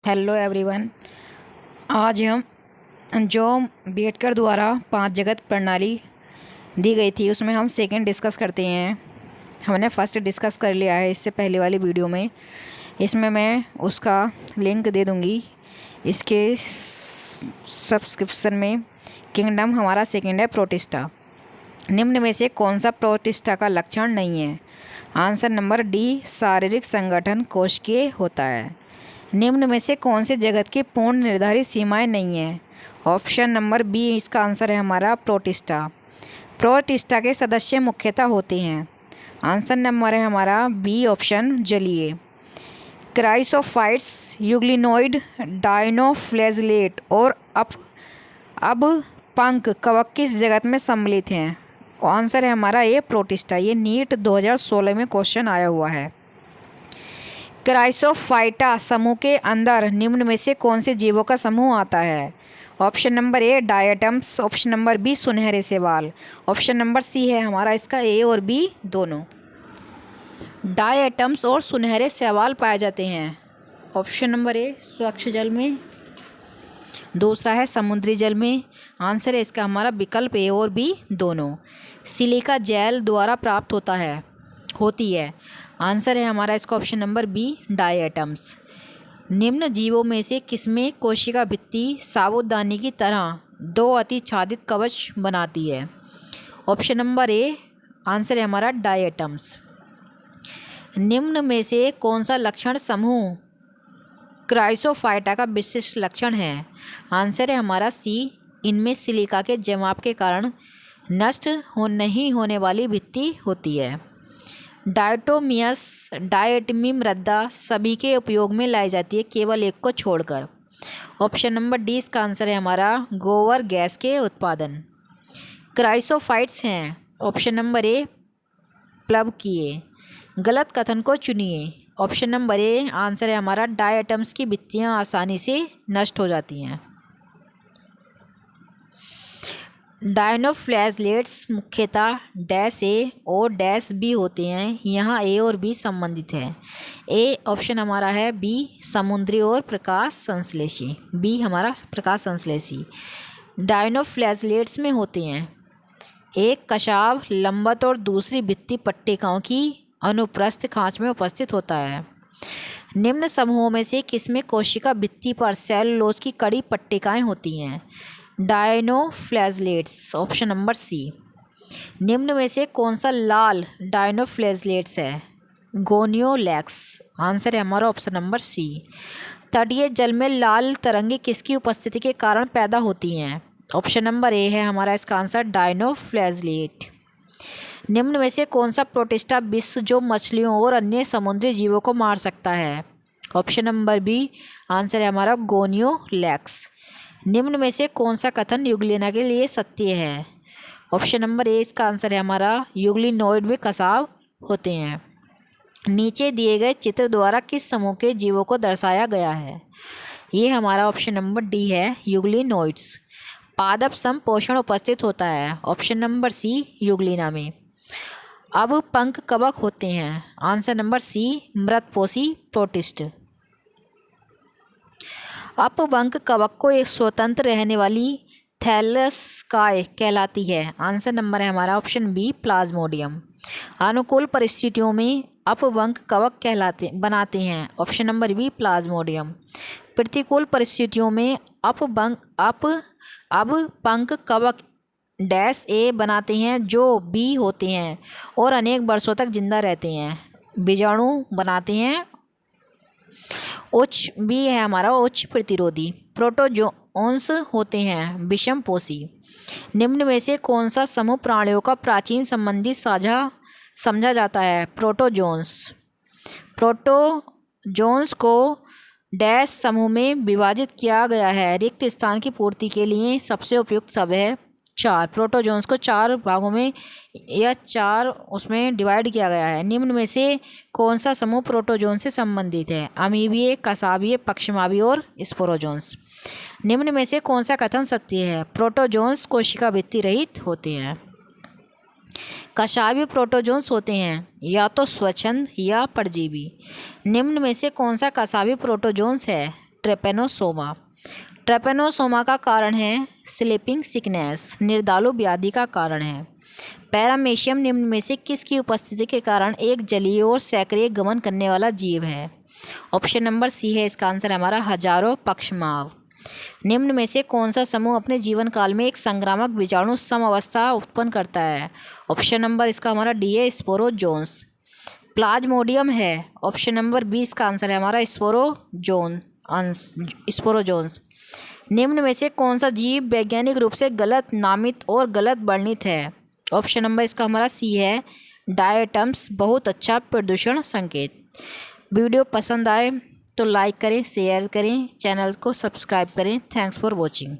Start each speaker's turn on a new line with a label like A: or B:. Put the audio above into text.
A: Hello everyone. आज हम जो अम्बेडकर द्वारा 5 जगत प्रणाली दी गई थी उसमें हम सेकंड डिस्कस करते हैं। हमने फर्स्ट डिस्कस कर लिया है इससे पहले वाली वीडियो में। इसमें मैं उसका लिंक दे दूँगी इसके सब्सक्रिप्शन में। किंगडम हमारा सेकंड है प्रोटिस्टा। निम्न में से कौन सा प्रोटिस्टा का लक्षण नहीं है? आंसर नंबर डी, शारीरिक संगठन कोशिकीय होता है। निम्न में से कौन से जगत की पूर्ण निर्धारित सीमाएं नहीं हैं? ऑप्शन नंबर बी इसका आंसर है हमारा प्रोटिस्टा। प्रोटिस्टा के सदस्य मुख्यतः होते हैं। आंसर नंबर है हमारा बी ऑप्शन जलीय। क्राइसोफाइट्स, यूग्लिनोइड, डायनोफ्लैजेलेट और अब पंख कवक किस जगत में सम्मिलित हैं? आंसर है हमारा ये प्रोटिस्टा। ये नीट 2016 में क्वेश्चन आया हुआ है। क्राइसोफाइटा समूह के अंदर निम्न में से कौन से जीवों का समूह आता है? Option number A diatoms, option number B सुनहरे शैवाल, ऑप्शन नंबर सी है हमारा इसका ए और बी दोनों। डायटम्स और सुनहरे शैवाल पाए जाते हैं। ऑप्शन नंबर ए स्वच्छ जल में, दूसरा है समुद्री जल में। आंसर है इसका हमारा विकल्प ए और बी दोनों। सिलिका जेल द्वारा प्राप्त होती है। आंसर है हमारा इसका ऑप्शन नंबर बी डायटम्स। निम्न जीवों में से किसमें कोशिका भित्ति साबूदानी की तरह दो अतिच्छादित कवच बनाती है? ऑप्शन नंबर ए आंसर है हमारा डायटम्स। निम्न में से कौन सा लक्षण समूह क्राइसोफाइटा का विशिष्ट लक्षण है? आंसर है हमारा सी, इनमें सिलिका के जमाव के कारण नष्ट नहीं होने वाली भित्ति होती है। डायटोमियस डायटमी मृदा सभी के उपयोग में लाई जाती है केवल एक को छोड़कर। ऑप्शन नंबर डी इसका आंसर है हमारा गोबर गैस के उत्पादन। क्राइसोफाइट्स हैं ऑप्शन नंबर ए प्लवकीय। गलत कथन को चुनिए। ऑप्शन नंबर ए आंसर है हमारा डायटम्स की भित्तियाँ आसानी से नष्ट हो जाती हैं। डायनोफ्लैजेलेट्स मुख्यतः डैश ए और डैश बी होते हैं। यहाँ ए और बी संबंधित है। ए ऑप्शन हमारा है बी समुद्री और प्रकाश संश्लेषी, बी हमारा प्रकाश संश्लेषी डायनोफ्लैजेलेट्स में होते हैं। एक कशाव लंबत और दूसरी भित्ति पट्टिकाओं की अनुप्रस्थ खांच में उपस्थित होता है। निम्न समूहों में से किसमें कोशिका भित्ति पर सेलुलोज की कड़ी पट्टिकाएं होती हैं? डायनोफ्लैजेलेट्स, ऑप्शन नंबर सी। निम्न में से कौन सा लाल डायनोफ्लैजेलेट्स है? गोनियोलैक्स। आंसर है हमारा ऑप्शन नंबर सी। तटीय जल में लाल तरंगे किसकी उपस्थिति के कारण पैदा होती हैं? ऑप्शन नंबर ए है हमारा इसका आंसर डायनोफ्लैजेलेट। निम्न में से कौन सा प्रोटिस्टा विष जो मछलियों और अन्य समुद्री जीवों को मार सकता है? ऑप्शन नंबर बी आंसर है हमारा गोनियोलैक्स। निम्न में से कौन सा कथन यूग्लिना के लिए सत्य है? ऑप्शन नंबर ए इसका आंसर है हमारा यूग्लिनोइड में कसाव होते हैं। नीचे दिए गए चित्र द्वारा किस समूह के जीवों को दर्शाया गया है? ये हमारा ऑप्शन नंबर डी है यूग्लिनोइड्स। पादप सम पोषण उपस्थित होता है। ऑप्शन नंबर सी यूग्लिना में। अब पंख कवक होते हैं। आंसर नंबर सी मृतपोषी प्रोटिस्ट। अपवंक कवक को एक स्वतंत्र रहने वाली थैलस्काय कहलाती है। आंसर नंबर है हमारा ऑप्शन बी प्लाज्मोडियम। अनुकूल परिस्थितियों में अपवंक कवक बनाते हैं। Option number B plasmodium. प्रतिकूल परिस्थितियों में अपवंक कवक डैश ए बनाते हैं जो बी होते हैं और अनेक वर्षों तक जिंदा रहते हैं। बीजाणु बनाते हैं। उच्च बी है हमारा उच्च प्रतिरोधी। प्रोटोजोन्स होते हैं विषमपोषी। निम्न में से कौन सा समूह प्राणियों का प्राचीन संबंधी साझा समझा जाता है? प्रोटोजोन्स। प्रोटोजोन्स को डैश समूह में विभाजित किया गया है। रिक्त स्थान की पूर्ति के लिए सबसे उपयुक्त शब्द है चार। प्रोटोजोन्स को 4 भागों में या 4 उसमें डिवाइड किया गया है। निम्न में से कौन सा समूह प्रोटोजोन से संबंधित है? अमीबीय, कसाबीय, पक्षमावी और स्पोरोजोन्स। निम्न में से कौन सा कथन सत्य है? प्रोटोजोन्स कोशिका भित्ति रहित होते हैं। कशावी प्रोटोजोन्स होते हैं या तो स्वच्छंद या परजीवी। निम्न में से कौन सा कशावी प्रोटोजोन्स है? ट्रेपेनोसोमा। ट्रेपेनोसोमा का कारण है स्लीपिंग सिकनेस, निर्दालु व्याधि का कारण है। पैरामेशियम निम्न में से किसकी उपस्थिति के कारण एक जलीय और सैकड़ीय गमन करने वाला जीव है? ऑप्शन नंबर सी है इसका आंसर हमारा हजारों पक्षमाव। निम्न में से कौन सा समूह अपने जीवन काल में एक संक्रामक बीजाणु समअवस्था उत्पन्न करता है? ऑप्शन नंबर इसका हमारा डी है स्पोरोजोन्स। प्लाज्मोडियम है। ऑप्शन नंबर बी इसका आंसर है हमारा स्पोरोजोन्स। निम्न में से कौन सा जीव वैज्ञानिक रूप से गलत नामित और गलत वर्णित है? ऑप्शन नंबर इसका हमारा सी है डायटम्स, बहुत अच्छा प्रदूषण संकेत। वीडियो पसंद आए तो लाइक करें, शेयर करें, चैनल को सब्सक्राइब करें। Thanks for watching.